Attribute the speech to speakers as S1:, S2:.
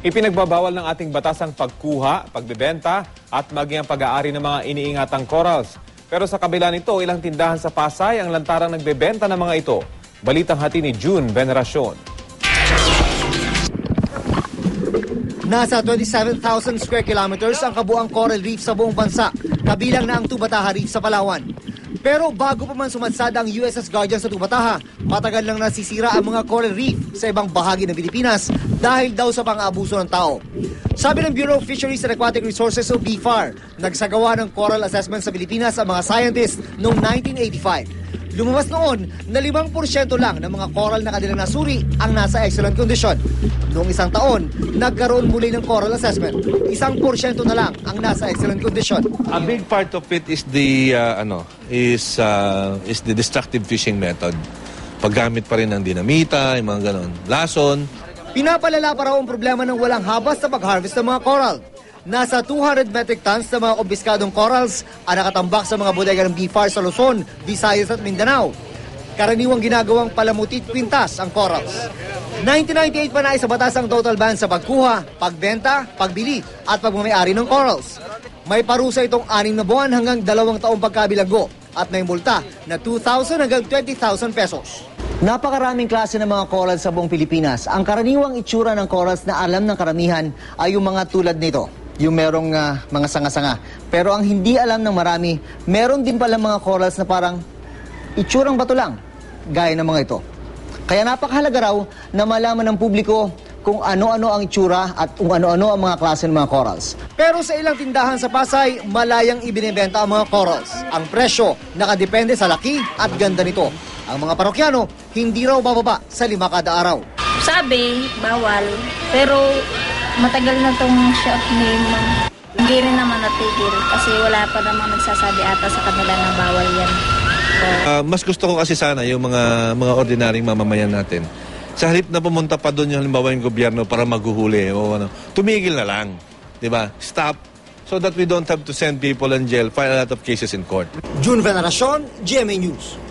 S1: Ipinagbabawal ng ating batas ang pagkuha, pagbebenta at maging ang pag-aari ng mga iniingatang corals. Pero sa kabila nito, ilang tindahan sa Pasay ang lantarang nagbebenta ng mga ito. Balitang hati ni June Veneracion.
S2: Nasa 27,000 square kilometers ang kabuang coral reef sa buong bansa, kabilang na ang Tubataha Reef sa Palawan. Pero bago pa man sumadsada ang USS Guardian sa Tubataha, matagal nang nasisira ang mga coral reef sa ibang bahagi ng Pilipinas dahil daw sa pang-abuso ng tao. Sabi ng Bureau of Fisheries and Aquatic Resources o BFAR, nagsagawa ng coral assessment sa Pilipinas ang mga scientists noong 1985. Lumabas noon na 5% lang ng mga coral na kanilang nasuri ang nasa excellent condition. Noong isang taon, nagkaroon muli ng coral assessment. 1% na lang ang nasa excellent condition.
S3: A big part of it is the the destructive fishing method. Paggamit pa rin ng dinamita, yung mga ganon. Lason.
S2: Pinapalala pa raw ang problema ng walang habas sa pag-harvest ng mga coral. Nasa 200 metric tons na mga kumpiskadong corals ang nakatambak sa mga bodega ng BFAR sa Luzon, Visayas at Mindanao. Karaniwang ginagawang palamutit kwintas ang corals. 1998 pa na isa batas ang total ban sa pagkuha, pagbenta, pagbili at pagmamayari ng corals. May parusa itong 6 na buwan hanggang 2 taong pagkabilanggo at may multa na 2,000 hanggang 20,000 pesos. Napakaraming klase ng mga corals sa buong Pilipinas. Ang karaniwang itsura ng corals na alam ng karamihan ay yung mga tulad nito. Yung merong mga sanga-sanga. Pero ang hindi alam ng marami, meron din pala mga corals na parang itsurang bato lang, gaya ng mga ito. Kaya napakahalaga raw na malaman ng publiko kung ano-ano ang itsura at kung ano-ano ang mga klase ng mga corals. Pero sa ilang tindahan sa Pasay, malayang ibinebenta ang mga corals. Ang presyo nakadepende sa laki at ganda nito. Ang mga parokyano, hindi raw bababa sa 5 kada araw.
S4: Sabi, bawal. Pero matagal na tong shop name. Hindi rin naman natigil kasi wala pa namang nagsasabi ata sa kanila na bawal yan.
S3: Mas gusto ko kasi sana yung mga ordinaryong mamamayan natin. Sa halip na pumunta pa doon yung halimbawa yung gobyerno para maghuhuli o ano, tumigil na lang. Diba? Stop so that we don't have to send people in jail, file a lot of cases in court.
S2: June Veneracion, GMA News.